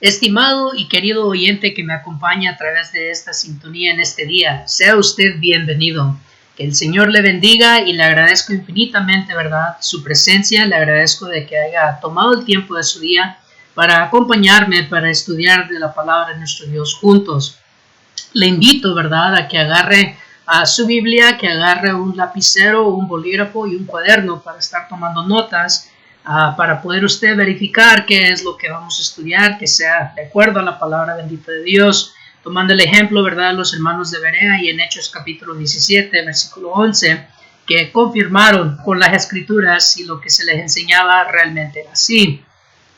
Estimado y querido oyente que me acompaña a través de esta sintonía en este día, sea usted bienvenido. Que el Señor le bendiga y le agradezco infinitamente, ¿verdad?, su presencia. Le agradezco de que haya tomado el tiempo de su día para acompañarme, para estudiar de la palabra de nuestro Dios juntos. Le invito, ¿verdad?, a que agarre a su Biblia, que agarre un lapicero, un bolígrafo y un cuaderno para estar tomando notas, para poder usted verificar qué es lo que vamos a estudiar, que sea de acuerdo a la palabra bendita de Dios, tomando el ejemplo, ¿verdad?, los hermanos de Berea y en Hechos capítulo 17, versículo 11, que confirmaron con las escrituras si lo que se les enseñaba realmente era así.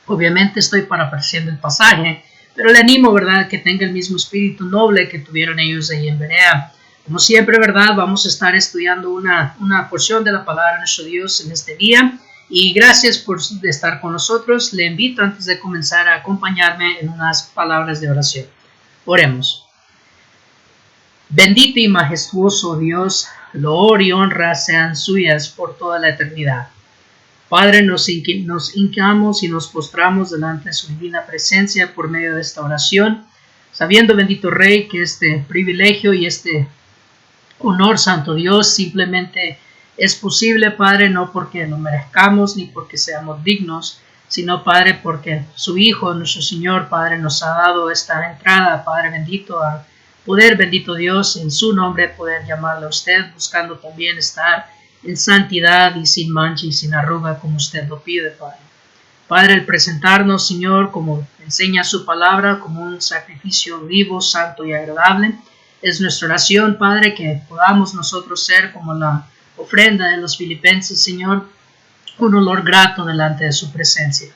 Obviamente estoy parafraseando el pasaje, pero le animo, ¿verdad?, que tenga el mismo espíritu noble que tuvieron ellos ahí en Berea. Como siempre, ¿verdad?, vamos a estar estudiando una porción de la palabra de nuestro Dios en este día. Y gracias por estar con nosotros. Le invito antes de comenzar a acompañarme en unas palabras de oración. Oremos. Bendito y majestuoso Dios, loor y honra sean suyas por toda la eternidad. Padre, nos hincamos y nos postramos delante de su divina presencia por medio de esta oración, sabiendo, bendito Rey, que este privilegio y este honor, Santo Dios, simplemente es posible, Padre, no porque lo merezcamos ni porque seamos dignos, sino, Padre, porque su Hijo, nuestro Señor, Padre, nos ha dado esta entrada, Padre bendito, a poder, bendito Dios, en su nombre poder llamarle a usted, buscando también estar en santidad y sin mancha y sin arruga, como usted lo pide, Padre. Padre, el presentarnos, Señor, como enseña su palabra, como un sacrificio vivo, santo y agradable, es nuestra oración, Padre, que podamos nosotros ser como la ofrenda de los filipenses, Señor, un olor grato delante de su presencia.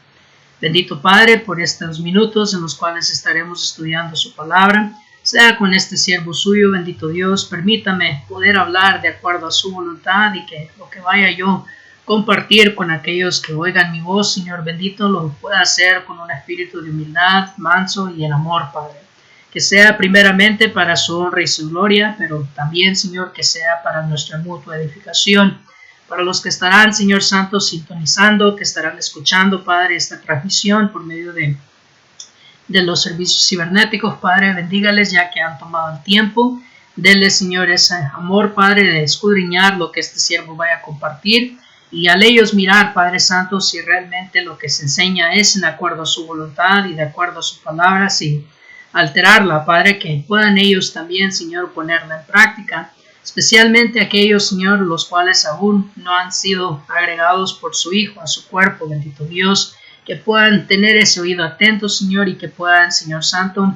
Bendito Padre, por estos minutos en los cuales estaremos estudiando su palabra, sea con este siervo suyo, bendito Dios, permítame poder hablar de acuerdo a su voluntad y que lo que vaya yo compartir con aquellos que oigan mi voz, Señor bendito, lo pueda hacer con un espíritu de humildad, manso y en amor, Padre. Que sea primeramente para su honra y su gloria, pero también, Señor, que sea para nuestra mutua edificación. Para los que estarán, Señor Santo, sintonizando, que estarán escuchando, Padre, esta transmisión por medio de los servicios cibernéticos, Padre, bendígales ya que han tomado el tiempo. Denle, Señor, ese amor, Padre, de escudriñar lo que este siervo vaya a compartir y al ellos mirar, Padre Santo, si realmente lo que se enseña es en acuerdo a su voluntad y de acuerdo a su palabra, sin alterarla, Padre, que puedan ellos también, Señor, ponerla en práctica, especialmente aquellos, Señor, los cuales aún no han sido agregados por su Hijo a su cuerpo, bendito Dios, que puedan tener ese oído atento, Señor, y que puedan, Señor Santo,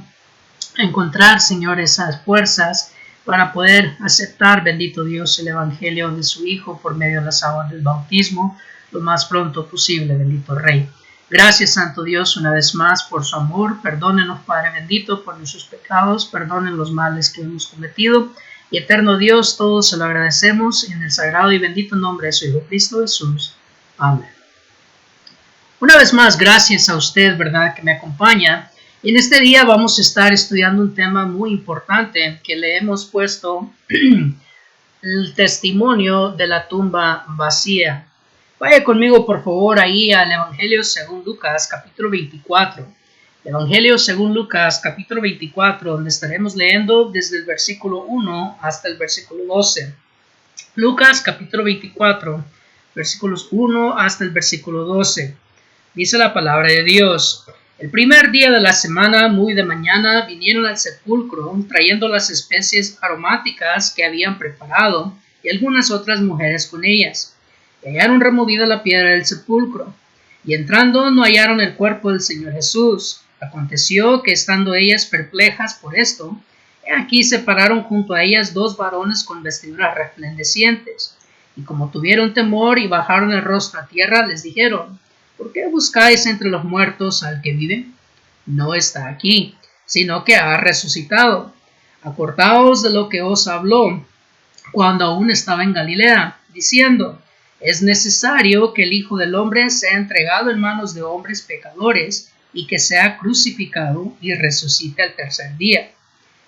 encontrar, Señor, esas fuerzas para poder aceptar, bendito Dios, el Evangelio de su Hijo por medio de las aguas del bautismo lo más pronto posible, bendito Rey. Gracias, Santo Dios, una vez más por su amor. Perdónenos, Padre bendito, por nuestros pecados. Perdonen los males que hemos cometido. Y eterno Dios, todo se lo agradecemos en el sagrado y bendito nombre de su Hijo Cristo Jesús. Amén. Una vez más, gracias a usted, ¿verdad?, que me acompaña. Y en este día vamos a estar estudiando un tema muy importante que le hemos puesto el testimonio de la tumba vacía. Vaya conmigo, por favor, ahí al Evangelio según Lucas, capítulo 24. El Evangelio según Lucas, capítulo 24, donde estaremos leyendo desde el versículo 1 hasta el versículo 12. Lucas, capítulo 24, versículos 1 hasta el versículo 12. Dice la palabra de Dios: el primer día de la semana, muy de mañana, vinieron al sepulcro, trayendo las especies aromáticas que habían preparado, y algunas otras mujeres con ellas. Y hallaron removida la piedra del sepulcro, y entrando no hallaron el cuerpo del Señor Jesús. Aconteció que estando ellas perplejas por esto, aquí se pararon junto a ellas dos varones con vestiduras resplandecientes, y como tuvieron temor y bajaron el rostro a tierra, les dijeron: ¿por qué buscáis entre los muertos al que vive? No está aquí, sino que ha resucitado. Acordaos de lo que os habló cuando aún estaba en Galilea, diciendo: es necesario que el Hijo del Hombre sea entregado en manos de hombres pecadores y que sea crucificado y resucite al tercer día.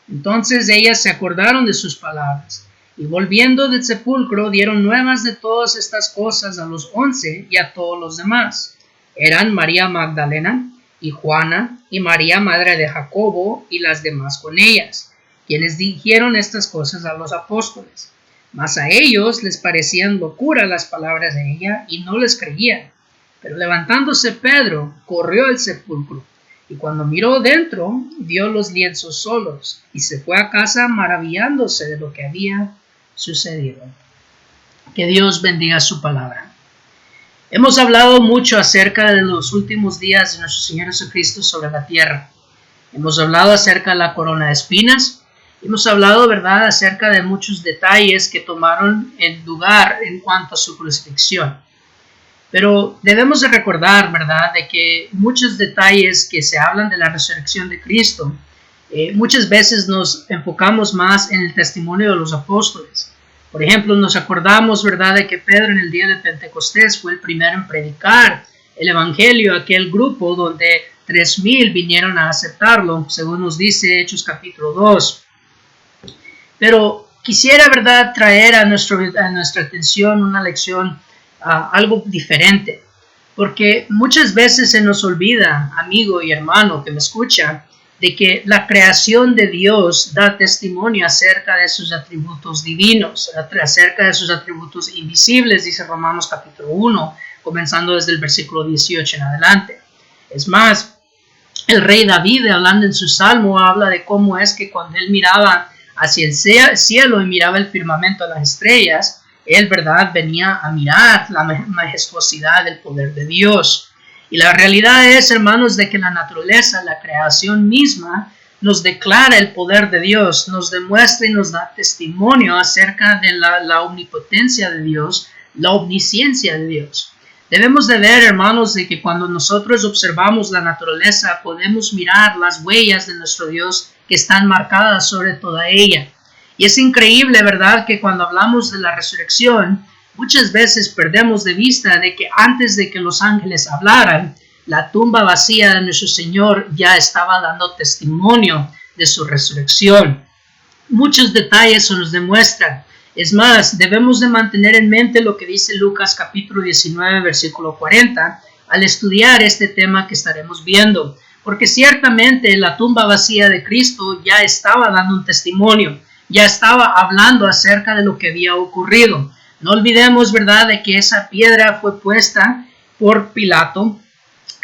Entonces ellas se acordaron de sus palabras, y volviendo del sepulcro dieron nuevas de todas estas cosas a los 11 y a todos los demás. Eran María Magdalena, y Juana, y María, madre de Jacobo, y las demás con ellas, quienes dijeron estas cosas a los apóstoles. Mas a ellos les parecían locura las palabras de ella, y no les creían. Pero levantándose Pedro, corrió al sepulcro, y cuando miró dentro, vio los lienzos solos, y se fue a casa maravillándose de lo que había sucedido. Que Dios bendiga su palabra. Hemos hablado mucho acerca de los últimos días de nuestro Señor Jesucristo sobre la tierra. Hemos hablado acerca de la corona de espinas. Hemos hablado, ¿verdad?, acerca de muchos detalles que tomaron el lugar en cuanto a su crucifixión. Pero debemos de recordar, ¿verdad?, de que muchos detalles que se hablan de la resurrección de Cristo, muchas veces nos enfocamos más en el testimonio de los apóstoles. Por ejemplo, nos acordamos, ¿verdad?, de que Pedro en el día de Pentecostés fue el primero en predicar el evangelio a aquel grupo donde 3,000 vinieron a aceptarlo, según nos dice Hechos capítulo 2. Pero quisiera, ¿verdad?, traer a nuestra atención una lección, algo diferente, porque muchas veces se nos olvida, amigo y hermano que me escucha, de que la creación de Dios da testimonio acerca de sus atributos divinos, acerca de sus atributos invisibles, dice Romanos capítulo 1, comenzando desde el versículo 18 en adelante. Es más, el rey David, hablando en su salmo, habla de cómo es que cuando él miraba hacia el cielo y miraba el firmamento de las estrellas, él, ¿verdad?, venía a mirar la majestuosidad del poder de Dios. Y la realidad es, hermanos, de que la naturaleza, la creación misma, nos declara el poder de Dios, nos demuestra y nos da testimonio acerca de la omnipotencia de Dios, la omnisciencia de Dios. Debemos de ver, hermanos, de que cuando nosotros observamos la naturaleza, podemos mirar las huellas de nuestro Dios que están marcadas sobre toda ella. Y es increíble, ¿verdad?, que cuando hablamos de la resurrección, muchas veces perdemos de vista de que antes de que los ángeles hablaran, la tumba vacía de nuestro Señor ya estaba dando testimonio de su resurrección. Muchos detalles nos demuestran. Es más, debemos de mantener en mente lo que dice Lucas capítulo 19, versículo 40, al estudiar este tema que estaremos viendo. Porque ciertamente la tumba vacía de Cristo ya estaba dando un testimonio, ya estaba hablando acerca de lo que había ocurrido. No olvidemos, ¿verdad?, de que esa piedra fue puesta por Pilato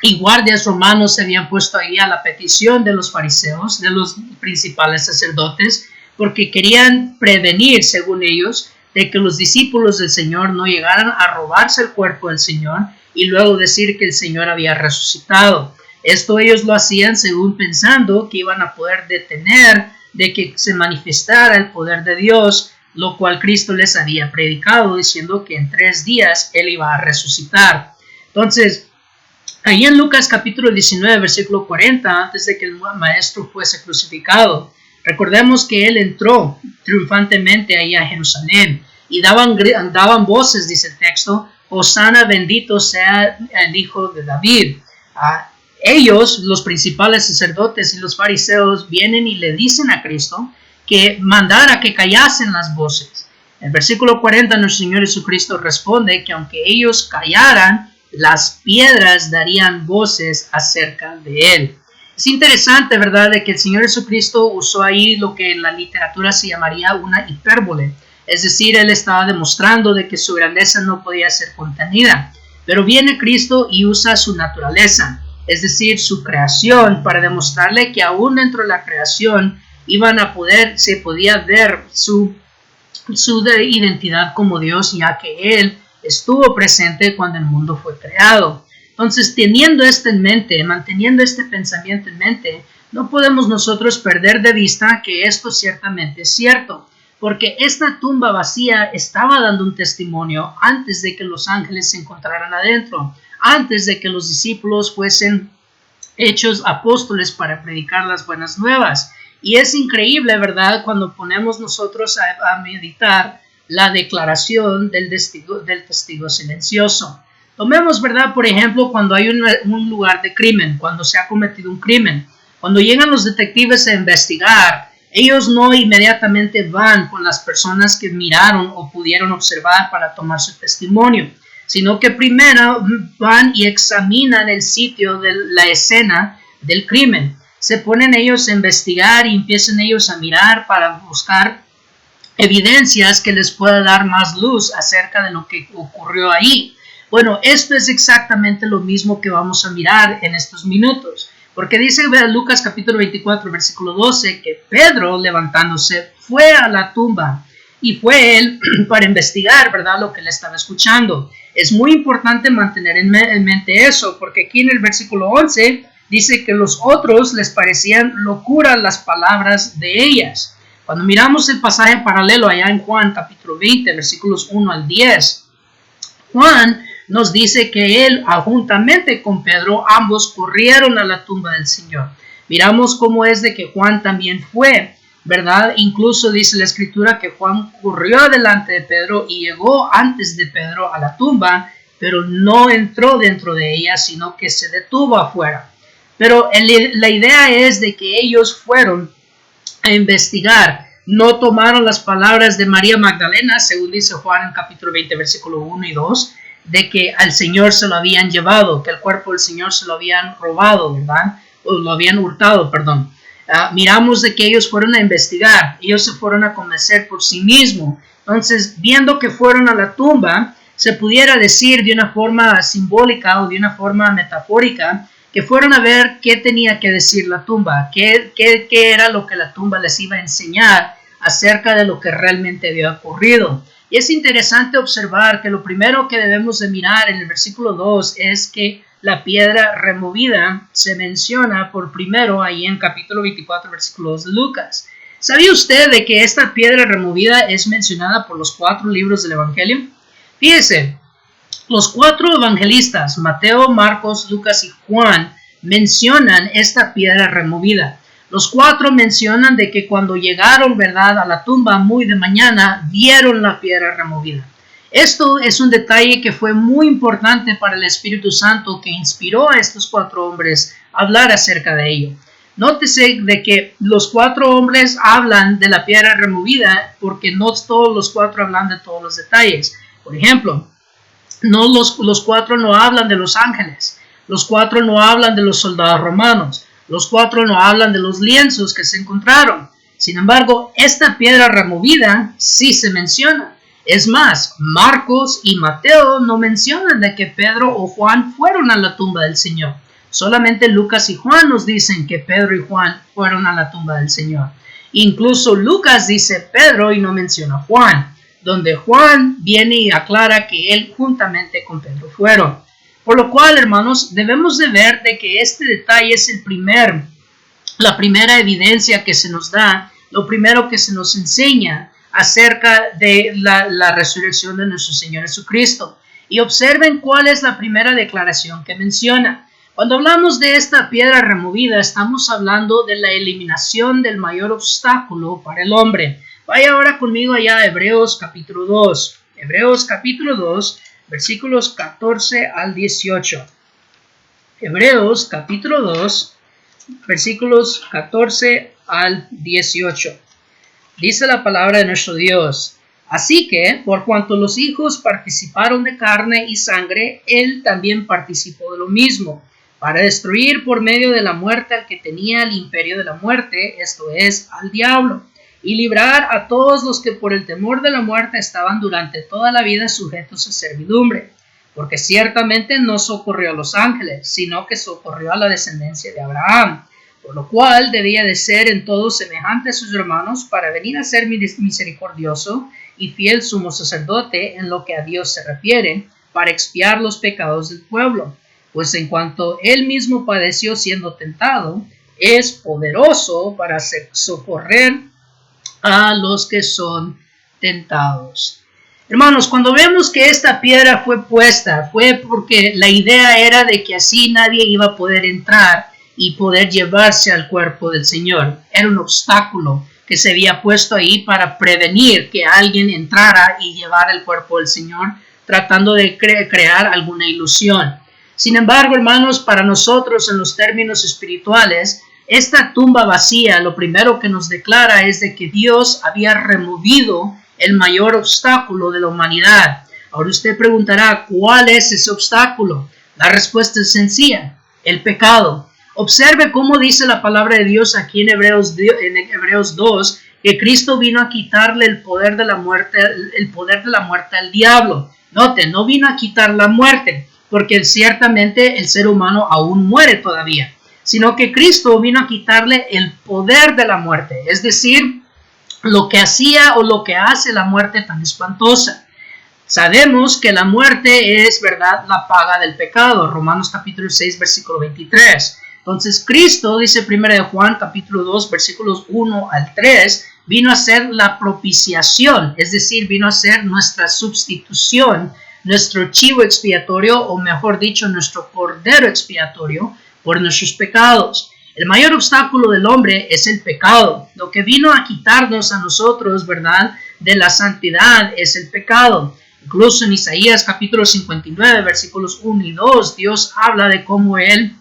y guardias romanos se habían puesto ahí a la petición de los fariseos, de los principales sacerdotes, porque querían prevenir, según ellos, de que los discípulos del Señor no llegaran a robarse el cuerpo del Señor y luego decir que el Señor había resucitado. Esto ellos lo hacían según pensando que iban a poder detener de que se manifestara el poder de Dios, lo cual Cristo les había predicado, diciendo que en 3 días Él iba a resucitar. Entonces, ahí en Lucas capítulo 19, versículo 40, antes de que el maestro fuese crucificado, recordemos que Él entró triunfantemente ahí a Jerusalén y daban voces, dice el texto, Hosana, bendito sea el Hijo de David. Ellos, los principales sacerdotes y los fariseos, vienen y le dicen a Cristo que mandara que callasen las voces. En el versículo 40 nuestro Señor Jesucristo responde que aunque ellos callaran, las piedras darían voces acerca de Él. Es interesante, ¿verdad?, de que el Señor Jesucristo usó ahí lo que en la literatura se llamaría una hipérbole. Es decir, Él estaba demostrando de que su grandeza no podía ser contenida. Pero viene Cristo y usa su naturaleza, es decir, su creación, para demostrarle que aún dentro de la creación se podía ver su identidad como Dios, ya que Él estuvo presente cuando el mundo fue creado. Entonces, teniendo esto en mente, manteniendo este pensamiento en mente, no podemos nosotros perder de vista que esto ciertamente es cierto, porque esta tumba vacía estaba dando un testimonio antes de que los ángeles se encontraran adentro, antes de que los discípulos fuesen hechos apóstoles para predicar las buenas nuevas. Y es increíble, ¿verdad?, cuando ponemos nosotros a meditar la declaración del testigo silencioso. Tomemos, ¿verdad?, por ejemplo, cuando hay un lugar de crimen, cuando se ha cometido un crimen. Cuando llegan los detectives a investigar, ellos no inmediatamente van con las personas que miraron o pudieron observar para tomar su testimonio, sino que primero van y examinan el sitio de la escena del crimen. Se ponen ellos a investigar y empiezan ellos a mirar para buscar evidencias que les pueda dar más luz acerca de lo que ocurrió ahí. Bueno, esto es exactamente lo mismo que vamos a mirar en estos minutos, porque dice Lucas capítulo 24, versículo 12, que Pedro, levantándose, fue a la tumba y fue él para investigar, ¿verdad?, lo que le estaba escuchando. Es muy importante mantener en mente eso, porque aquí en el versículo 11 dice que los otros les parecían locura las palabras de ellas. Cuando miramos el pasaje paralelo allá en Juan capítulo 20, versículos 1 al 10, Juan nos dice que él, juntamente con Pedro, ambos corrieron a la tumba del Señor. Miramos cómo es de que Juan también fue, ¿verdad? Incluso dice la escritura que Juan corrió delante de Pedro y llegó antes de Pedro a la tumba, pero no entró dentro de ella, sino que se detuvo afuera. Pero la idea es de que ellos fueron a investigar. No tomaron las palabras de María Magdalena, según dice Juan en capítulo 20, versículo 1 y 2, de que al Señor se lo habían llevado, que el cuerpo del Señor se lo habían robado, ¿verdad? O lo habían hurtado, perdón. Miramos de que ellos fueron a investigar, ellos se fueron a convencer por sí mismos. Entonces, viendo que fueron a la tumba, se pudiera decir de una forma simbólica o de una forma metafórica, que fueron a ver qué tenía que decir la tumba, qué era lo que la tumba les iba a enseñar acerca de lo que realmente había ocurrido. Y es interesante observar que lo primero que debemos de mirar en el versículo 2 es que la piedra removida se menciona por primero ahí en capítulo 24, versículo 2 de Lucas. ¿Sabía usted de que esta piedra removida es mencionada por los 4 libros del Evangelio? Fíjese, los 4 evangelistas, Mateo, Marcos, Lucas y Juan, mencionan esta piedra removida. Los 4 mencionan de que cuando llegaron, ¿verdad?, a la tumba muy de mañana, vieron la piedra removida. Esto es un detalle que fue muy importante para el Espíritu Santo que inspiró a estos 4 hombres a hablar acerca de ello. Nótese de que los 4 hombres hablan de la piedra removida porque no todos los 4 hablan de todos los detalles. Por ejemplo, los 4 no hablan de los ángeles, los 4 no hablan de los soldados romanos, los 4 no hablan de los lienzos que se encontraron. Sin embargo, esta piedra removida sí se menciona. Es más, Marcos y Mateo no mencionan de que Pedro o Juan fueron a la tumba del Señor. Solamente Lucas y Juan nos dicen que Pedro y Juan fueron a la tumba del Señor. Incluso Lucas dice Pedro y no menciona Juan, donde Juan viene y aclara que él juntamente con Pedro fueron. Por lo cual, hermanos, debemos de ver de que este detalle es la primera evidencia que se nos da, lo primero que se nos enseña acerca de la resurrección de nuestro Señor Jesucristo. Y observen cuál es la primera declaración que menciona. Cuando hablamos de esta piedra removida, estamos hablando de la eliminación del mayor obstáculo para el hombre. Vaya ahora conmigo allá a Hebreos capítulo 2. Hebreos capítulo 2, versículos 14 al 18. Hebreos capítulo 2, versículos 14 al 18. Dice la palabra de nuestro Dios: así que, por cuanto los hijos participaron de carne y sangre, él también participó de lo mismo, para destruir por medio de la muerte al que tenía el imperio de la muerte, esto es, al diablo, y librar a todos los que por el temor de la muerte estaban durante toda la vida sujetos a servidumbre. Porque ciertamente no socorrió a los ángeles, sino que socorrió a la descendencia de Abraham, por lo cual debía de ser en todo semejante a sus hermanos para venir a ser misericordioso y fiel sumo sacerdote en lo que a Dios se refiere, para expiar los pecados del pueblo. Pues en cuanto él mismo padeció siendo tentado, es poderoso para socorrer a los que son tentados. Hermanos, cuando vemos que esta piedra fue puesta, fue porque la idea era de que así nadie iba a poder entrar y poder llevarse al cuerpo del Señor. Era un obstáculo que se había puesto ahí para prevenir que alguien entrara y llevara el cuerpo del Señor, tratando de crear alguna ilusión. Sin embargo, hermanos, para nosotros en los términos espirituales, esta tumba vacía, lo primero que nos declara es de que Dios había removido el mayor obstáculo de la humanidad. Ahora usted preguntará, ¿cuál es ese obstáculo? La respuesta es sencilla, el pecado. Observe cómo dice la palabra de Dios aquí en Hebreos 2, que Cristo vino a quitarle el poder de la muerte al diablo. Note, no vino a quitar la muerte, porque ciertamente el ser humano aún muere todavía, sino que Cristo vino a quitarle el poder de la muerte, es decir, lo que hacía o lo que hace la muerte tan espantosa. Sabemos que la muerte es, ¿verdad?, la paga del pecado. Romanos capítulo 6, versículo 23. Entonces Cristo, dice 1 Juan capítulo 2, versículos 1 al 3, vino a ser la propiciación, es decir, vino a ser nuestra sustitución, nuestro chivo expiatorio, o mejor dicho, nuestro cordero expiatorio por nuestros pecados. El mayor obstáculo del hombre es el pecado. Lo que vino a quitarnos a nosotros, ¿verdad?, de la santidad es el pecado. Incluso en Isaías capítulo 59, versículos 1 y 2, Dios habla de cómo Él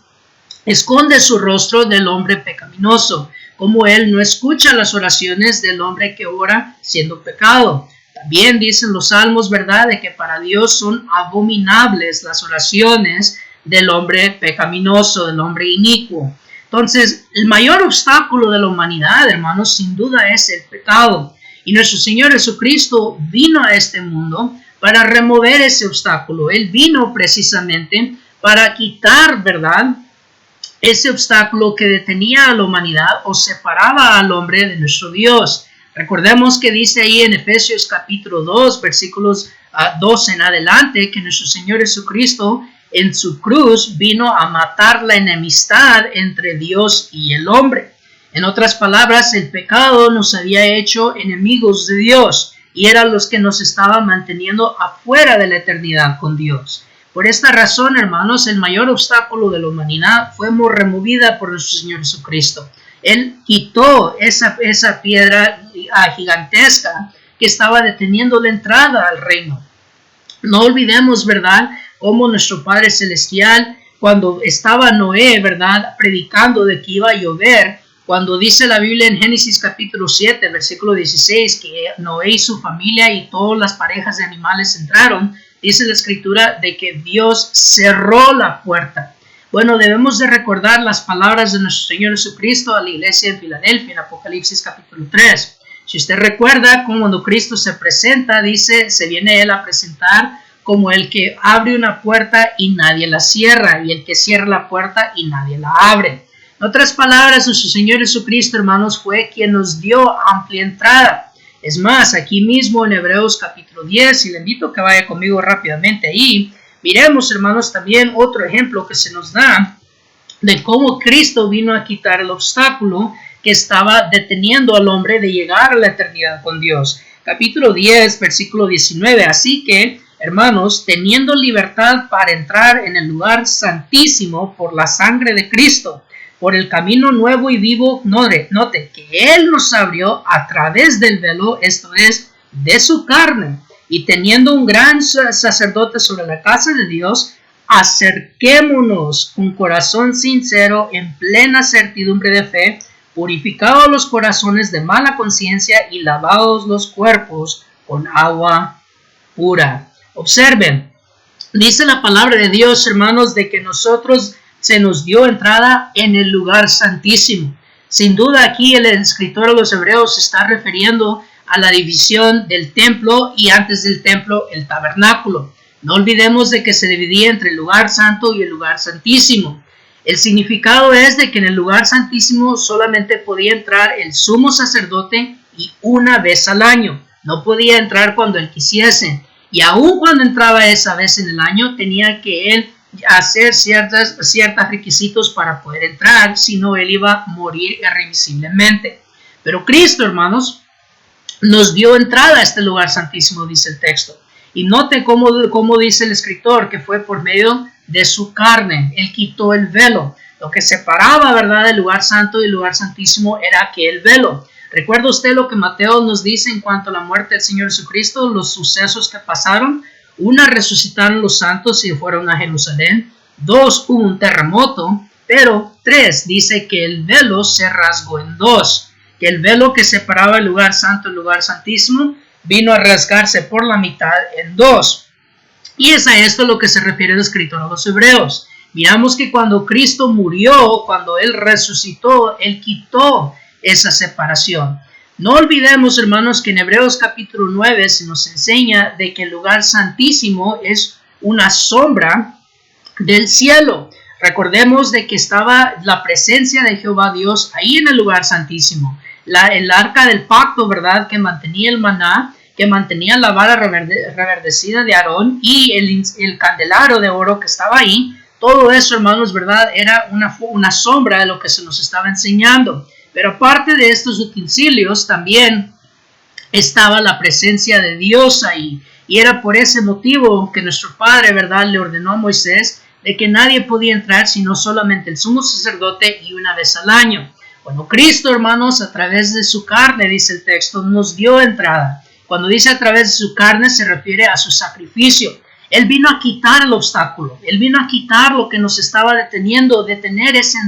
esconde su rostro del hombre pecaminoso, cómo Él no escucha las oraciones del hombre que ora siendo pecado. También dicen los salmos, ¿verdad?, de que para Dios son abominables las oraciones del hombre pecaminoso, del hombre inicuo. Entonces, el mayor obstáculo de la humanidad, hermanos, sin duda es el pecado. Y nuestro Señor Jesucristo vino a este mundo para remover ese obstáculo. Él vino precisamente para quitar, ¿verdad?, ese obstáculo que detenía a la humanidad o separaba al hombre de nuestro Dios. Recordemos que dice ahí en Efesios capítulo 2, versículos 2 en adelante, que nuestro Señor Jesucristo en su cruz vino a matar la enemistad entre Dios y el hombre. En otras palabras, el pecado nos había hecho enemigos de Dios y eran los que nos estaban manteniendo afuera de la eternidad con Dios. Por esta razón, hermanos, el mayor obstáculo de la humanidad fue removida por nuestro Señor Jesucristo. Él quitó esa piedra gigantesca que estaba deteniendo la entrada al reino. No olvidemos, ¿verdad?, cómo nuestro Padre Celestial, cuando estaba Noé, ¿verdad?, predicando de que iba a llover, cuando dice la Biblia en Génesis capítulo 7, versículo 16, que Noé y su familia y todas las parejas de animales entraron, dice la Escritura de que Dios cerró la puerta. Bueno, debemos de recordar las palabras de nuestro Señor Jesucristo a la iglesia en Filadelfia, en Apocalipsis capítulo 3. Si usted recuerda, cuando Cristo se presenta, dice, se viene Él a presentar como el que abre una puerta y nadie la cierra, y el que cierra la puerta y nadie la abre. En otras palabras, nuestro Señor Jesucristo, hermanos, fue quien nos dio amplia entrada. Es más, aquí mismo en Hebreos capítulo 10, y le invito a que vaya conmigo rápidamente ahí, miremos, hermanos, también otro ejemplo que se nos da de cómo Cristo vino a quitar el obstáculo que estaba deteniendo al hombre de llegar a la eternidad con Dios. Capítulo 10, versículo 19, así que, hermanos, teniendo libertad para entrar en el lugar santísimo por la sangre de Cristo, por el camino nuevo y vivo, note que Él nos abrió a través del velo, esto es, de su carne, y teniendo un gran sacerdote sobre la casa de Dios, acerquémonos con corazón sincero, en plena certidumbre de fe, purificados los corazones de mala conciencia y lavados los cuerpos con agua pura. Observen, dice la palabra de Dios, hermanos, de que nosotros se nos dio entrada en el lugar santísimo. Sin duda aquí el escritor de los Hebreos se está refiriendo a la división del templo y antes del templo el tabernáculo. No olvidemos de que se dividía entre el lugar santo y el lugar santísimo. El significado es de que en el lugar santísimo solamente podía entrar el sumo sacerdote y una vez al año. No podía entrar cuando él quisiese. Y aun cuando entraba esa vez en el año, tenía que él hacer ciertos requisitos para poder entrar, si no él iba a morir irremisiblemente. Pero Cristo, hermanos, nos dio entrada a este lugar santísimo, dice el texto. Y note cómo dice el escritor, que fue por medio de su carne. Él quitó el velo. Lo que separaba, ¿verdad?, el lugar santo y el lugar santísimo era aquel velo. ¿Recuerda usted lo que Mateo nos dice en cuanto a la muerte del Señor Jesucristo? Los sucesos que pasaron. 1, resucitaron los santos y fueron a Jerusalén. 2, hubo un terremoto. Pero 3, dice que el velo se rasgó en 2. Que el velo que separaba el lugar santo y el lugar santísimo vino a rasgarse por la mitad en 2. Y es a esto lo que se refiere el escritor a los hebreos. Miramos que cuando Cristo murió, cuando Él resucitó, Él quitó esa separación. No olvidemos, hermanos, que en Hebreos capítulo 9 se nos enseña de que el lugar santísimo es una sombra del cielo. Recordemos de que estaba la presencia de Jehová Dios ahí en el lugar santísimo. El arca del pacto, ¿verdad?, que mantenía el maná, que mantenía la vara reverdecida de Aarón y el candelabro de oro que estaba ahí. Todo eso, hermanos, ¿verdad?, era una sombra de lo que se nos estaba enseñando. Pero aparte de estos utensilios, también estaba la presencia de Dios ahí. Y era por ese motivo que nuestro Padre, ¿verdad?, le ordenó a Moisés de que nadie podía entrar sino solamente el sumo sacerdote y una vez al año. Bueno, Cristo, hermanos, a través de su carne, dice el texto, nos dio entrada. Cuando dice a través de su carne, se refiere a su sacrificio. Él vino a quitar el obstáculo. Él vino a quitar lo que nos estaba deteniendo de tener esa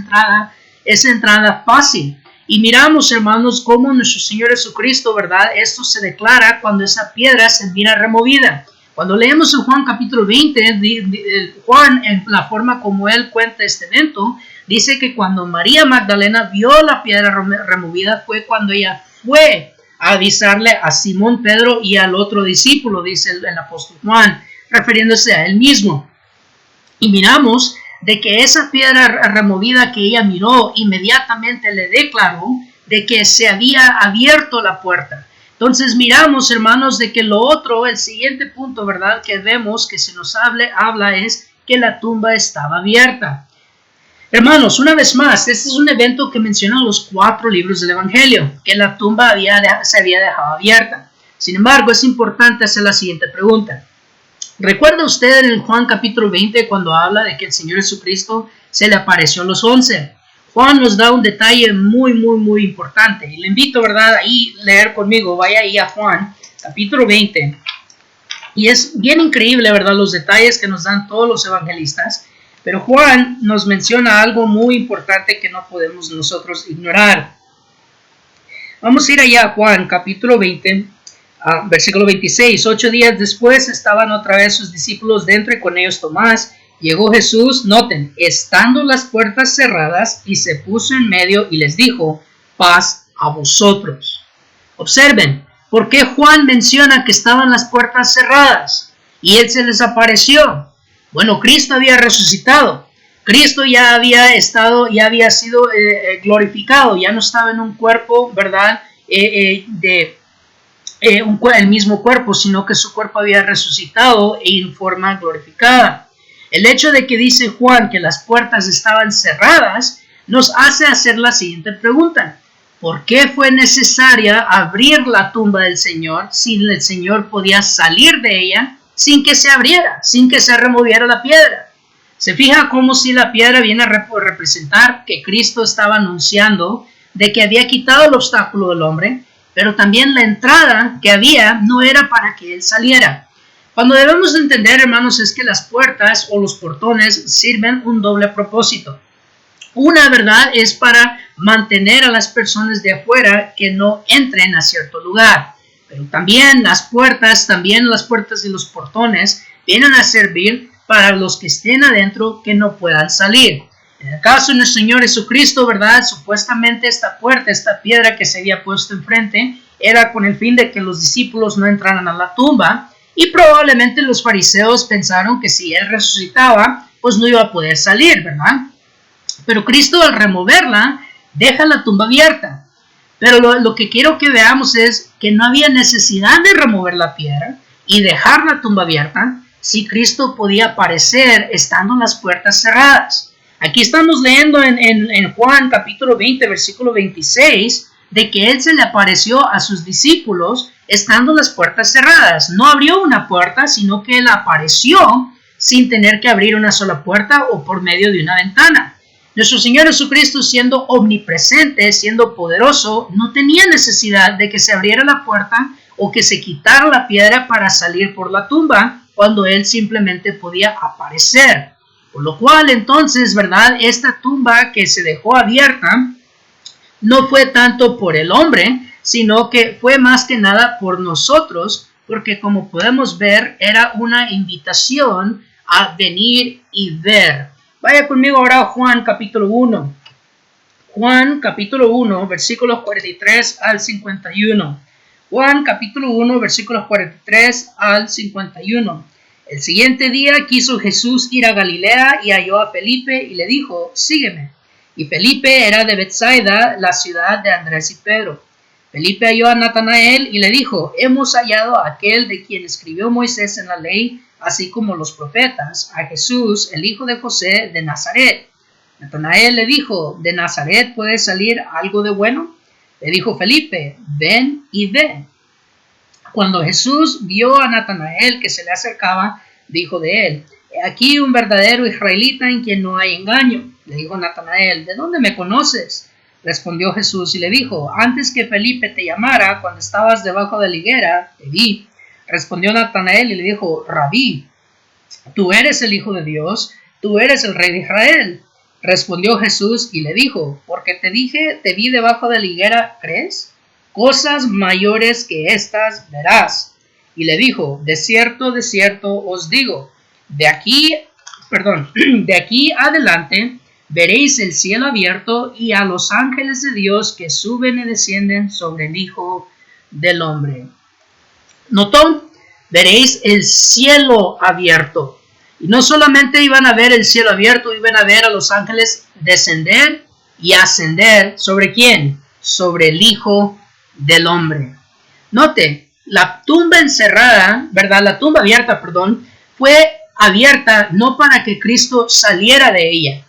entrada fácil. Y miramos, hermanos, cómo nuestro Señor Jesucristo, ¿verdad?, esto se declara cuando esa piedra se mira removida. Cuando leemos en Juan capítulo 20, Juan, en la forma como él cuenta este evento, dice que cuando María Magdalena vio la piedra removida fue cuando ella fue a avisarle a Simón Pedro y al otro discípulo, dice el apóstol Juan, refiriéndose a él mismo. Y miramos de que esa piedra removida que ella miró, inmediatamente le declaró de que se había abierto la puerta. Entonces miramos, hermanos, de que lo otro, el siguiente punto, ¿verdad?, que vemos que se nos habla es que la tumba estaba abierta. Hermanos, una vez más, este es un evento que mencionan los 4 libros del Evangelio, que la tumba se había dejado abierta. Sin embargo, es importante hacer la siguiente pregunta. ¿Recuerda usted en Juan capítulo 20 cuando habla de que el Señor Jesucristo se le apareció a los 11? Juan nos da un detalle muy importante. Y le invito, ¿verdad?, ahí leer conmigo. Vaya ahí a Juan capítulo 20. Y es bien increíble, ¿verdad?, los detalles que nos dan todos los evangelistas. Pero Juan nos menciona algo muy importante que no podemos nosotros ignorar. Vamos a ir allá a Juan capítulo 20. Versículo 26, 8 días después estaban otra vez sus discípulos dentro y con ellos Tomás. Llegó Jesús, noten, estando las puertas cerradas, y se puso en medio y les dijo, paz a vosotros. Observen, ¿por qué Juan menciona que estaban las puertas cerradas? Y él se les apareció. Bueno, Cristo había resucitado. Cristo ya había sido glorificado, ya no estaba en un cuerpo, ¿verdad?, el mismo cuerpo, sino que su cuerpo había resucitado en forma glorificada. El hecho de que dice Juan que las puertas estaban cerradas nos hace hacer la siguiente pregunta. ¿Por qué fue necesaria abrir la tumba del Señor si el Señor podía salir de ella sin que se abriera, sin que se removiera la piedra? ¿Se fija cómo si la piedra viene a representar que Cristo estaba anunciando de que había quitado el obstáculo del hombre? Pero también la entrada que había no era para que él saliera. Cuando debemos de entender, hermanos, es que las puertas o los portones sirven un doble propósito. Una, verdad, es para mantener a las personas de afuera que no entren a cierto lugar. Pero también las puertas y los portones vienen a servir para los que estén adentro que no puedan salir. En el caso de nuestro Señor Jesucristo, ¿verdad?, supuestamente esta puerta, esta piedra que se había puesto enfrente, era con el fin de que los discípulos no entraran a la tumba, y probablemente los fariseos pensaron que si él resucitaba, pues no iba a poder salir, ¿verdad? Pero Cristo, al removerla, deja la tumba abierta. Pero lo que quiero que veamos es que no había necesidad de remover la piedra y dejar la tumba abierta si Cristo podía aparecer estando las puertas cerradas. Aquí estamos leyendo en Juan capítulo 20, versículo 26, de que él se le apareció a sus discípulos estando las puertas cerradas. No abrió una puerta, sino que él apareció sin tener que abrir una sola puerta o por medio de una ventana. Nuestro Señor Jesucristo, siendo omnipresente, siendo poderoso, no tenía necesidad de que se abriera la puerta o que se quitara la piedra para salir por la tumba, cuando él simplemente podía aparecer. Por lo cual, entonces, ¿verdad?, esta tumba que se dejó abierta no fue tanto por el hombre, sino que fue más que nada por nosotros porque como podemos ver, era una invitación a venir y ver. Vaya conmigo ahora a Juan capítulo 1. Juan capítulo 1, versículos 43 al 51. Juan capítulo 1, versículos 43 al 51. El siguiente día quiso Jesús ir a Galilea y halló a Felipe y le dijo, sígueme. Y Felipe era de Betsaida, la ciudad de Andrés y Pedro. Felipe halló a Natanael y le dijo, hemos hallado a aquel de quien escribió Moisés en la ley, así como los profetas, a Jesús, el hijo de José de Nazaret. Natanael le dijo, ¿de Nazaret puede salir algo de bueno? Le dijo Felipe, ven y ve. Cuando Jesús vio a Natanael que se le acercaba, dijo de él, he aquí un verdadero israelita en quien no hay engaño. Le dijo Natanael, ¿de dónde me conoces? Respondió Jesús y le dijo, antes que Felipe te llamara, cuando estabas debajo de la higuera, te vi. Respondió Natanael y le dijo, Rabí, tú eres el Hijo de Dios, tú eres el Rey de Israel. Respondió Jesús y le dijo, porque te dije, te vi debajo de la higuera, ¿crees? Cosas mayores que estas verás. Y le dijo, de cierto os digo, de aquí adelante veréis el cielo abierto y a los ángeles de Dios que suben y descienden sobre el Hijo del Hombre. ¿Notó? Veréis el cielo abierto. Y no solamente iban a ver el cielo abierto, iban a ver a los ángeles descender y ascender. ¿Sobre quién? Sobre el Hijo del Hombre. Note, la tumba encerrada, ¿verdad? La tumba abierta, fue abierta no para que Cristo saliera de ella.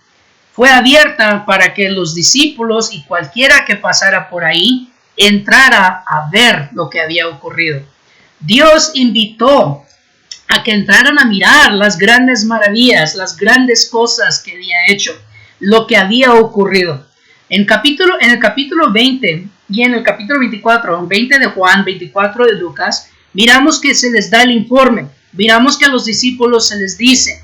Fue abierta para que los discípulos y cualquiera que pasara por ahí entrara a ver lo que había ocurrido. Dios invitó a que entraran a mirar las grandes maravillas, las grandes cosas que había hecho, lo que había ocurrido. En el capítulo 20 y en el capítulo 24, 20 de Juan, 24 de Lucas, miramos que se les da el informe, miramos que a los discípulos se les dice.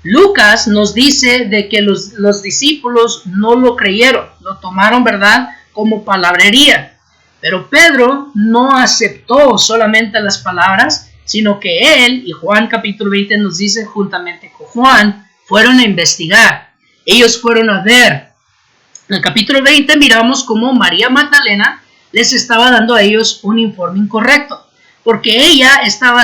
Lucas nos dice de que los discípulos no lo creyeron, lo tomaron, ¿verdad?, como palabrería. Pero Pedro no aceptó solamente las palabras, sino que él, y Juan capítulo 20 nos dice juntamente con Juan, fueron a investigar. Ellos fueron a ver. En el capítulo 20 miramos cómo María Magdalena les estaba dando a ellos un informe incorrecto, porque ella estaba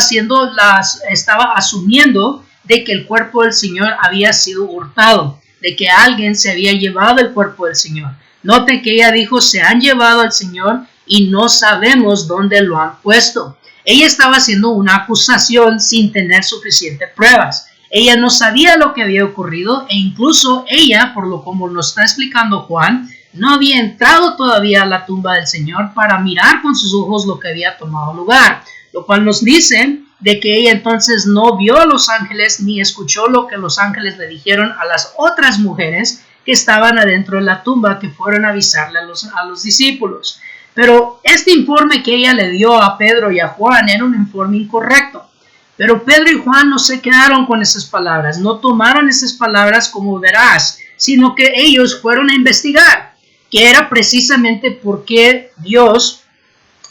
asumiendo de que el cuerpo del Señor había sido hurtado, de que alguien se había llevado el cuerpo del Señor. Note que ella dijo, se han llevado al Señor y no sabemos dónde lo han puesto. Ella estaba haciendo una acusación sin tener suficientes pruebas. Ella no sabía lo que había ocurrido e incluso ella, por lo como nos está explicando Juan, no había entrado todavía a la tumba del Señor para mirar con sus ojos lo que había tomado lugar, lo cual nos dice de que ella entonces no vio a los ángeles ni escuchó lo que los ángeles le dijeron a las otras mujeres que estaban adentro de la tumba, que fueron a avisarle a los discípulos. Pero este informe que ella le dio a Pedro y a Juan era un informe incorrecto. Pero Pedro y Juan no se quedaron con esas palabras, no tomaron esas palabras como veraz, sino que ellos fueron a investigar, que era precisamente por qué Dios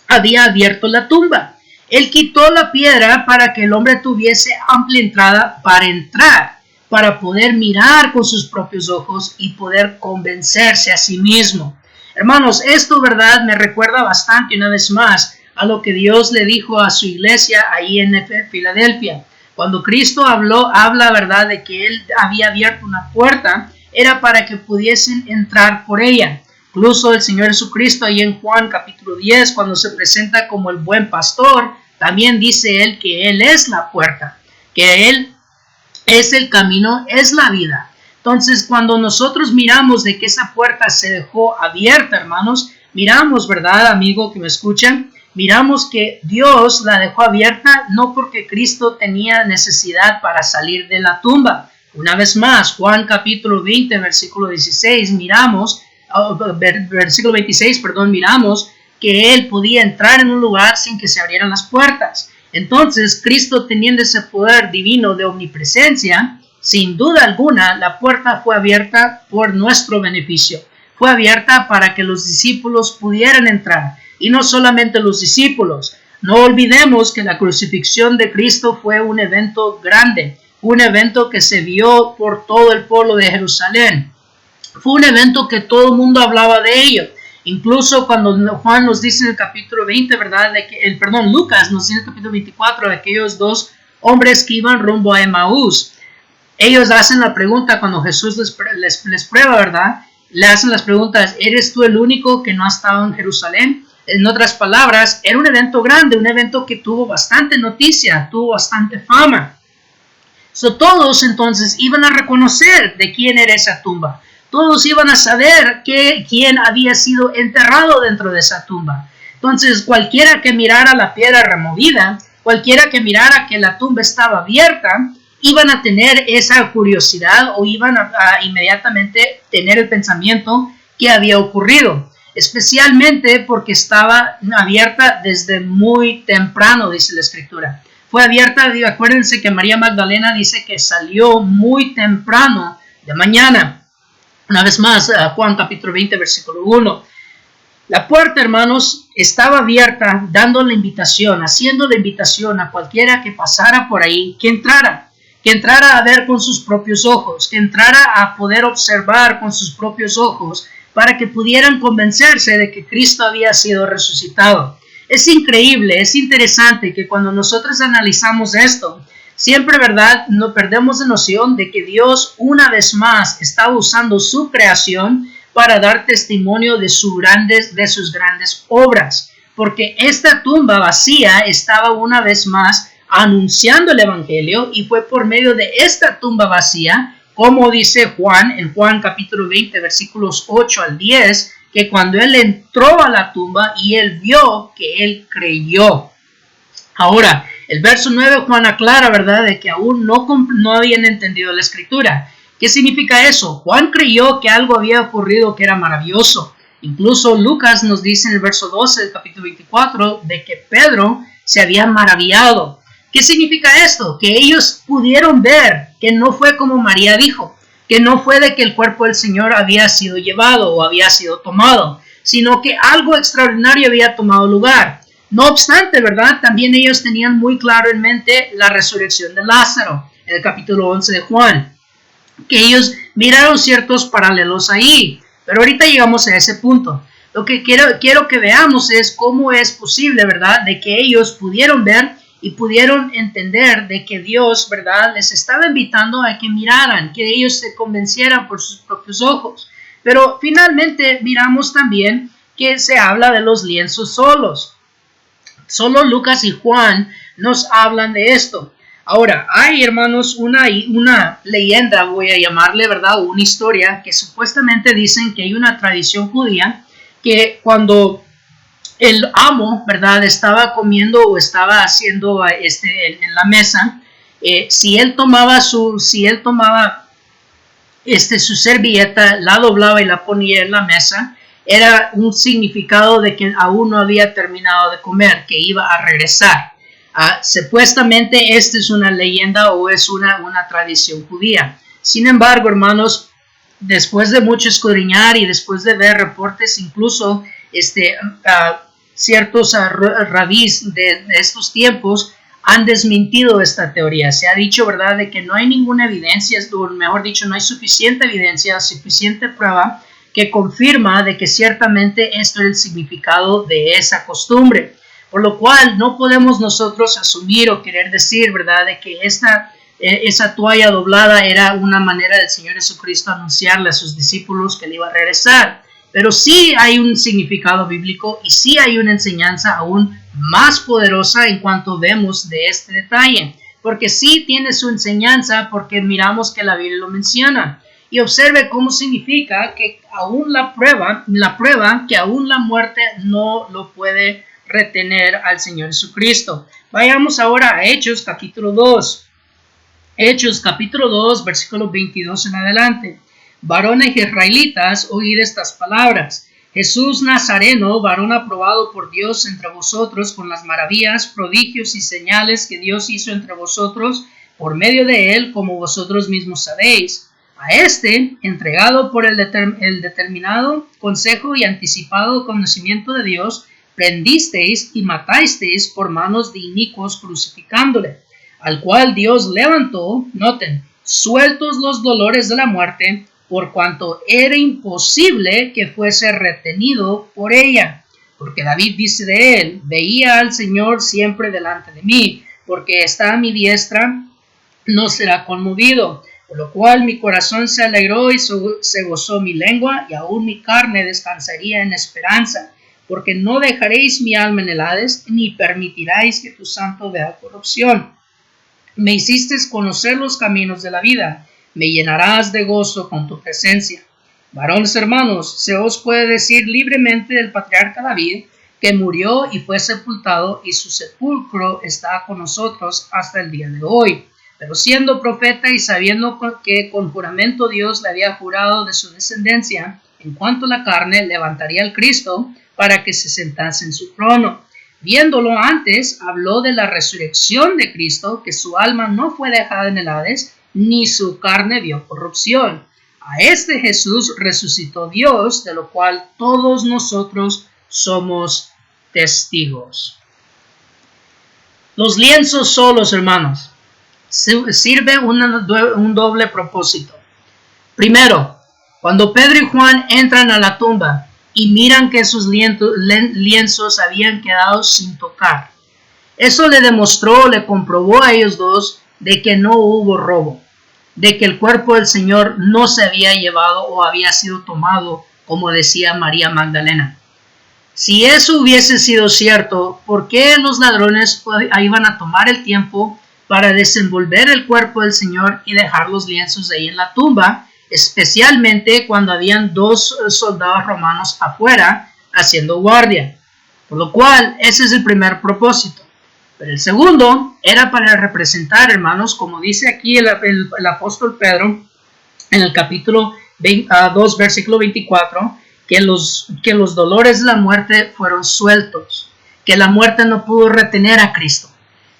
había abierto la tumba. Él quitó la piedra para que el hombre tuviese amplia entrada para entrar, para poder mirar con sus propios ojos y poder convencerse a sí mismo. Hermanos, esto, ¿verdad?, me recuerda bastante una vez más a lo que Dios le dijo a su iglesia ahí en Filadelfia. Cuando Cristo habla, ¿verdad?, de que Él había abierto una puerta, era para que pudiesen entrar por ella. Incluso el Señor Jesucristo ahí en Juan capítulo 10, cuando se presenta como el buen pastor, también dice Él que Él es la puerta, que Él es el camino, es la vida. Entonces, cuando nosotros miramos de que esa puerta se dejó abierta, hermanos, miramos, ¿verdad, amigo que me escuchan? Miramos que Dios la dejó abierta no porque Cristo tenía necesidad para salir de la tumba. Una vez más, Juan capítulo 20, versículo 26, miramos que Él podía entrar en un lugar sin que se abrieran las puertas. Entonces, Cristo, teniendo ese poder divino de omnipresencia, sin duda alguna, la puerta fue abierta por nuestro beneficio. Fue abierta para que los discípulos pudieran entrar. Y no solamente los discípulos, No olvidemos que la crucifixión de Cristo fue un evento grande, un evento que se vio por todo el pueblo de Jerusalén. Fue un evento que todo el mundo hablaba de ello. Incluso cuando Juan nos dice en el capítulo 20, ¿verdad? Lucas nos dice en el capítulo 24 de aquellos dos hombres que iban rumbo a Emaús. Ellos hacen la pregunta cuando Jesús les prueba, ¿verdad? Le hacen las preguntas, ¿eres tú el único que no ha estado en Jerusalén? En otras palabras, era un evento grande, un evento que tuvo bastante noticia, tuvo bastante fama. Todos entonces iban a reconocer de quién era esa tumba. Todos iban a saber quién había sido enterrado dentro de esa tumba. Entonces, cualquiera que mirara la piedra removida, cualquiera que mirara que la tumba estaba abierta, iban a tener esa curiosidad o iban a inmediatamente tener el pensamiento que había ocurrido. Especialmente porque estaba abierta desde muy temprano, dice la Escritura. Fue abierta, acuérdense que María Magdalena dice que salió muy temprano de mañana. Una vez más, Juan capítulo 20, versículo 1. La puerta, hermanos, estaba abierta, dando la invitación, haciendo la invitación a cualquiera que pasara por ahí, que entrara a ver con sus propios ojos, que entrara a poder observar con sus propios ojos, para que pudieran convencerse de que Cristo había sido resucitado. Es increíble, es interesante que cuando nosotros analizamos esto, siempre, ¿verdad?, no perdemos de noción de que Dios una vez más estaba usando su creación para dar testimonio de sus grandes obras, porque esta tumba vacía estaba una vez más anunciando el Evangelio, y fue por medio de esta tumba vacía, como dice Juan, en Juan capítulo 20, versículos 8 al 10, que cuando él entró a la tumba y él vio, que él creyó. Ahora, el verso 9 Juan aclara, ¿verdad?, de que aún no habían entendido la Escritura. ¿Qué significa eso? Juan creyó que algo había ocurrido que era maravilloso. Incluso Lucas nos dice en el verso 12 del capítulo 24 de que Pedro se había maravillado. ¿Qué significa esto? Que ellos pudieron ver que no fue como María dijo, que no fue de que el cuerpo del Señor había sido llevado o había sido tomado, sino que algo extraordinario había tomado lugar. No obstante, ¿verdad?, también ellos tenían muy claro en mente la resurrección de Lázaro, en el capítulo 11 de Juan, que ellos miraron ciertos paralelos ahí, pero ahorita llegamos a ese punto. Lo que quiero que veamos es cómo es posible, ¿verdad?, de que ellos pudieron ver y pudieron entender de que Dios, ¿verdad?, les estaba invitando a que miraran, que ellos se convencieran por sus propios ojos. Pero finalmente miramos también que se habla de los lienzos solos. Solo Lucas y Juan nos hablan de esto. Ahora, hay, hermanos, una leyenda, voy a llamarle, ¿verdad?, o una historia, que supuestamente dicen que hay una tradición judía que cuando el amo, ¿verdad?, estaba comiendo o estaba haciendo en la mesa, si él tomaba su servilleta, la doblaba y la ponía en la mesa, era un significado de que aún no había terminado de comer, que iba a regresar. Supuestamente esta es una leyenda o es una tradición judía. Sin embargo, hermanos, después de mucho escudriñar y después de ver reportes, incluso ciertos rabís de estos tiempos han desmentido esta teoría. Se ha dicho, ¿verdad?, de que no hay ninguna evidencia, o mejor dicho, no hay suficiente evidencia, suficiente prueba que confirma de que ciertamente esto es el significado de esa costumbre. Por lo cual no podemos nosotros asumir o querer decir, ¿verdad?, de que esa toalla doblada era una manera del Señor Jesucristo anunciarle a sus discípulos que él iba a regresar. Pero sí hay un significado bíblico y sí hay una enseñanza aún más poderosa en cuanto vemos de este detalle. Porque sí tiene su enseñanza, porque miramos que la Biblia lo menciona. Y observe cómo significa que aún la prueba que aún la muerte no lo puede retener al Señor Jesucristo. Vayamos ahora a Hechos capítulo 2. Hechos capítulo 2, versículo 22 en adelante. Varones israelitas, oíd estas palabras. Jesús Nazareno, varón aprobado por Dios entre vosotros con las maravillas, prodigios y señales que Dios hizo entre vosotros por medio de él, como vosotros mismos sabéis. A este, entregado por el determinado consejo y anticipado conocimiento de Dios, prendisteis y matasteis por manos de inicuos crucificándole, al cual Dios levantó, noten, sueltos los dolores de la muerte, por cuanto era imposible que fuese retenido por ella. Porque David dice de él, veía al Señor siempre delante de mí, porque está a mi diestra, no será conmovido. Por lo cual mi corazón se alegró y se gozó mi lengua, y aún mi carne descansaría en esperanza. Porque no dejaréis mi alma en el Hades, ni permitiráis que tu santo vea corrupción. Me hiciste conocer los caminos de la vida, me llenarás de gozo con tu presencia. Varones hermanos, se os puede decir libremente del patriarca David, que murió y fue sepultado, y su sepulcro está con nosotros hasta el día de hoy. Pero siendo profeta y sabiendo que con juramento Dios le había jurado de su descendencia, en cuanto a la carne, levantaría al Cristo para que se sentase en su trono. Viéndolo antes, habló de la resurrección de Cristo, que su alma no fue dejada en el Hades, ni su carne vio corrupción. A este Jesús resucitó Dios, de lo cual todos nosotros somos testigos. Los lienzos solos, hermanos, sirve un doble propósito. Primero, cuando Pedro y Juan entran a la tumba y miran que sus lienzos habían quedado sin tocar, eso le comprobó a ellos dos de que no hubo robo, de que el cuerpo del Señor no se había llevado o había sido tomado, como decía María Magdalena. Si eso hubiese sido cierto, ¿por qué los ladrones iban a tomar el tiempo para desenvolver el cuerpo del Señor y dejar los lienzos ahí en la tumba, especialmente cuando habían 2 soldados romanos afuera haciendo guardia? Por lo cual, ese es el primer propósito. Pero el segundo era para representar, hermanos, como dice aquí el apóstol Pedro en el capítulo 2, versículo 24, que los dolores de la muerte fueron sueltos, que la muerte no pudo retener a Cristo.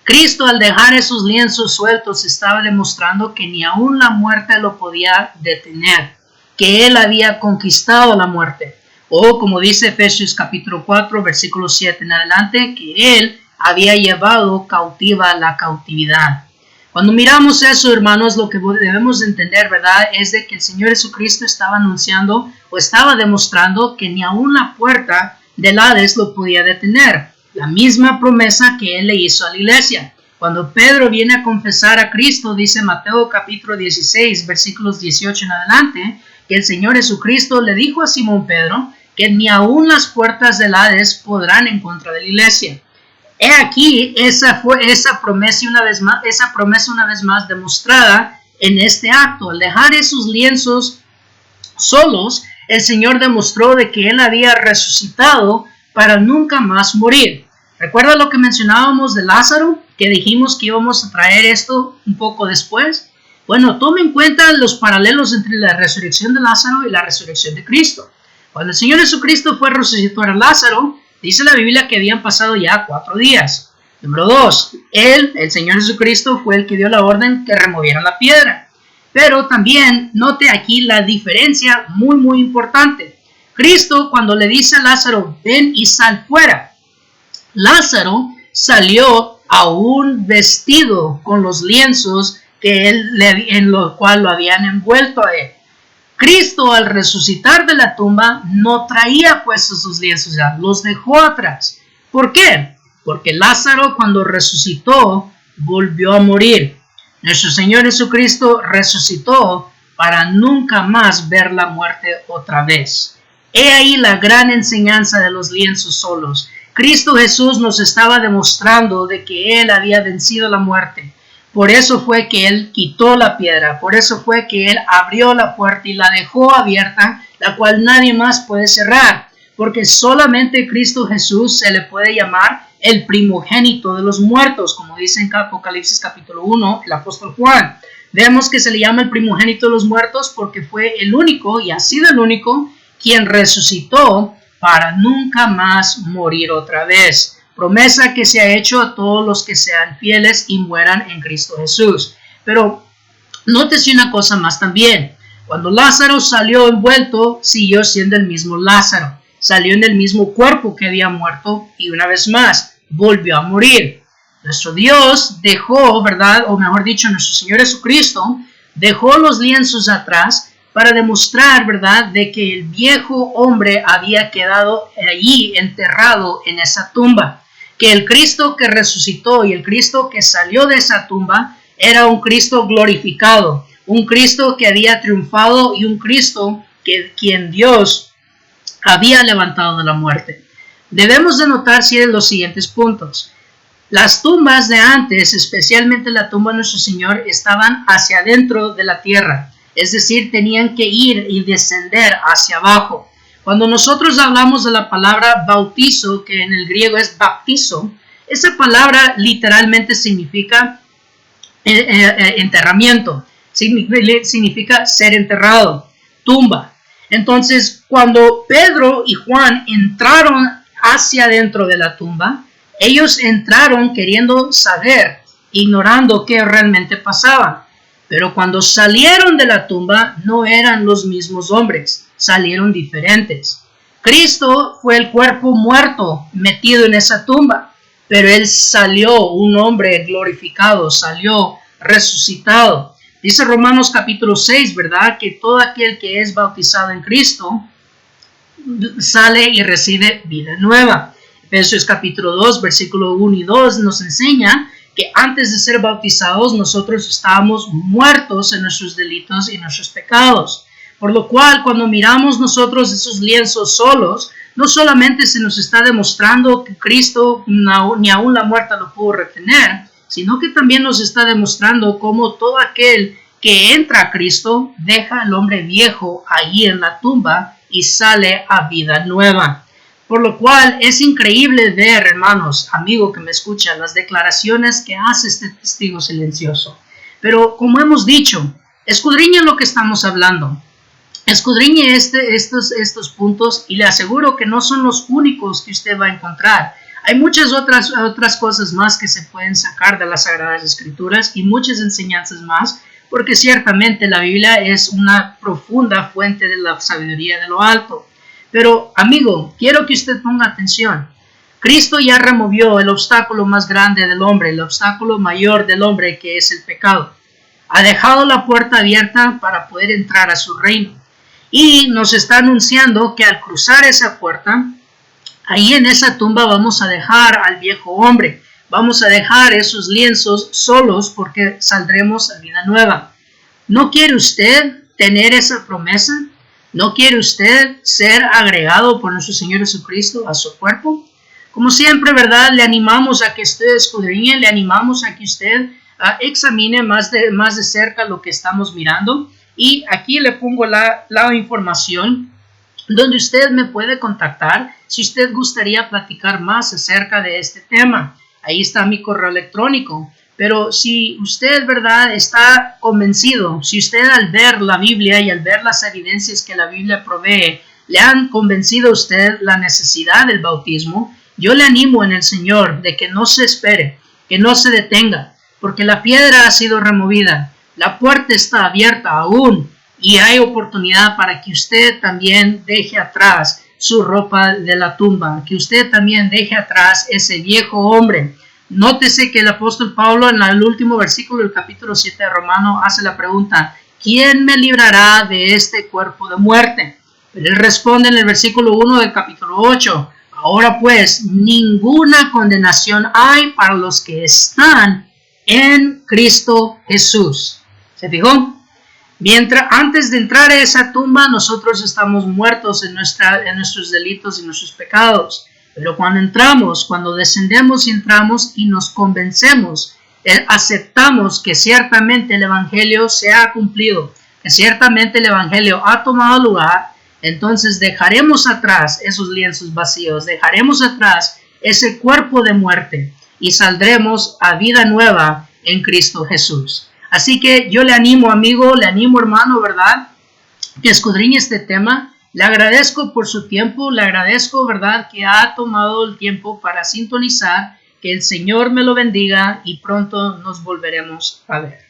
Cristo, al dejar esos lienzos sueltos, estaba demostrando que ni aún la muerte lo podía detener, que Él había conquistado la muerte. O como dice Efesios capítulo 4, versículo 7 en adelante, que Él había llevado cautiva la cautividad. Cuando miramos eso, hermanos, lo que debemos entender, ¿verdad?, es de que el Señor Jesucristo estaba anunciando o estaba demostrando que ni aún la puerta del Hades lo podía detener. La misma promesa que Él le hizo a la iglesia. Cuando Pedro viene a confesar a Cristo, dice Mateo capítulo 16, versículos 18 en adelante, que el Señor Jesucristo le dijo a Simón Pedro que ni aún las puertas del Hades podrán en contra de la iglesia. He aquí, esa promesa una vez más demostrada en este acto. Al dejar esos lienzos solos, el Señor demostró de que Él había resucitado para nunca más morir. ¿Recuerda lo que mencionábamos de Lázaro? Que dijimos que íbamos a traer esto un poco después. Bueno, tome en cuenta los paralelos entre la resurrección de Lázaro y la resurrección de Cristo. Cuando el Señor Jesucristo fue a resucitar a Lázaro, dice la Biblia que habían pasado ya 4 días. Número 2, el Señor Jesucristo fue el que dio la orden que removieran la piedra. Pero también note aquí la diferencia muy importante. Cristo, cuando le dice a Lázaro, ven y sal fuera, Lázaro salió aún vestido con los lienzos en los cuales lo habían envuelto a él. Cristo, al resucitar de la tumba, no traía puestos sus lienzos ya, los dejó atrás. ¿Por qué? Porque Lázaro, cuando resucitó, volvió a morir. Nuestro Señor Jesucristo resucitó para nunca más ver la muerte otra vez. He ahí la gran enseñanza de los lienzos solos. Cristo Jesús nos estaba demostrando de que Él había vencido la muerte. Por eso fue que Él quitó la piedra, por eso fue que Él abrió la puerta y la dejó abierta, la cual nadie más puede cerrar, porque solamente Cristo Jesús se le puede llamar el primogénito de los muertos, como dice en Apocalipsis capítulo 1 el apóstol Juan. Vemos que se le llama el primogénito de los muertos porque fue el único, y ha sido el único, quien resucitó para nunca más morir otra vez. Promesa que se ha hecho a todos los que sean fieles y mueran en Cristo Jesús. Pero nótese una cosa más también. Cuando Lázaro salió envuelto, siguió siendo el mismo Lázaro. salió en el mismo cuerpo que había muerto y una vez más volvió a morir. Nuestro Dios dejó, ¿verdad? O mejor dicho, nuestro Señor Jesucristo dejó los lienzos atrás para demostrar, ¿verdad?, de que el viejo hombre había quedado allí enterrado en esa tumba. Que el Cristo que resucitó y el Cristo que salió de esa tumba era un Cristo glorificado, un Cristo que había triunfado y un Cristo quien Dios había levantado de la muerte. Debemos de notar los siguientes puntos. Las tumbas de antes, especialmente la tumba de nuestro Señor, estaban hacia adentro de la tierra, es decir, tenían que ir y descender hacia abajo. Cuando nosotros hablamos de la palabra bautizo, que en el griego es baptizo, esa palabra literalmente significa enterramiento, significa ser enterrado, tumba. Entonces, cuando Pedro y Juan entraron hacia adentro de la tumba, ellos entraron queriendo saber, ignorando qué realmente pasaba. Pero cuando salieron de la tumba, no eran los mismos hombres, salieron diferentes. Cristo fue el cuerpo muerto metido en esa tumba, pero él salió un hombre glorificado, salió resucitado. Dice Romanos capítulo 6, ¿verdad? Que todo aquel que es bautizado en Cristo sale y recibe vida nueva. Efesios capítulo 2, versículo 1 y 2 nos enseña que antes de ser bautizados nosotros estábamos muertos en nuestros delitos y nuestros pecados. Por lo cual, cuando miramos nosotros esos lienzos solos, no solamente se nos está demostrando que Cristo ni aún la muerte lo pudo retener, sino que también nos está demostrando cómo todo aquel que entra a Cristo deja al hombre viejo ahí en la tumba y sale a vida nueva. Por lo cual es increíble ver, hermanos, amigo que me escucha, las declaraciones que hace este testigo silencioso. Pero como hemos dicho, escudriñe lo que estamos hablando. Escudriñe estos puntos y le aseguro que no son los únicos que usted va a encontrar. Hay muchas otras cosas más que se pueden sacar de las Sagradas Escrituras y muchas enseñanzas más, porque ciertamente la Biblia es una profunda fuente de la sabiduría de lo alto. Pero, amigo, quiero que usted ponga atención. Cristo ya removió el obstáculo más grande del hombre, el obstáculo mayor del hombre, que es el pecado. Ha dejado la puerta abierta para poder entrar a su reino. Y nos está anunciando que al cruzar esa puerta, ahí en esa tumba vamos a dejar al viejo hombre. Vamos a dejar esos lienzos solos porque saldremos a vida nueva. ¿No quiere usted tener esa promesa? ¿No quiere usted ser agregado por nuestro Señor Jesucristo a su cuerpo? Como siempre, ¿verdad? Le animamos a que usted escudriñe, le animamos a que usted examine más de cerca lo que estamos mirando. Y aquí le pongo la información donde usted me puede contactar si usted gustaría platicar más acerca de este tema. Ahí está mi correo electrónico. Pero si usted, ¿verdad?, está convencido, si usted al ver la Biblia y al ver las evidencias que la Biblia provee, le han convencido a usted la necesidad del bautismo, yo le animo en el Señor de que no se espere, que no se detenga, porque la piedra ha sido removida, la puerta está abierta aún y hay oportunidad para que usted también deje atrás su ropa de la tumba, que usted también deje atrás ese viejo hombre. Nótese que el apóstol Pablo en el último versículo del capítulo 7 de Romano hace la pregunta: ¿quién me librará de este cuerpo de muerte? Pero él responde en el versículo 1 del capítulo 8: ahora pues, ninguna condenación hay para los que están en Cristo Jesús. ¿Se fijó? Antes de entrar a esa tumba, nosotros estamos muertos en nuestros delitos y nuestros pecados. Pero cuando entramos, cuando descendemos y entramos y nos convencemos, aceptamos que ciertamente el Evangelio se ha cumplido, que ciertamente el Evangelio ha tomado lugar, entonces dejaremos atrás esos lienzos vacíos, dejaremos atrás ese cuerpo de muerte y saldremos a vida nueva en Cristo Jesús. Así que yo le animo, amigo, le animo, hermano, ¿verdad?, que escudriñe este tema. Le agradezco por su tiempo, le agradezco, ¿verdad?, que ha tomado el tiempo para sintonizar. Que el Señor me lo bendiga y pronto nos volveremos a ver.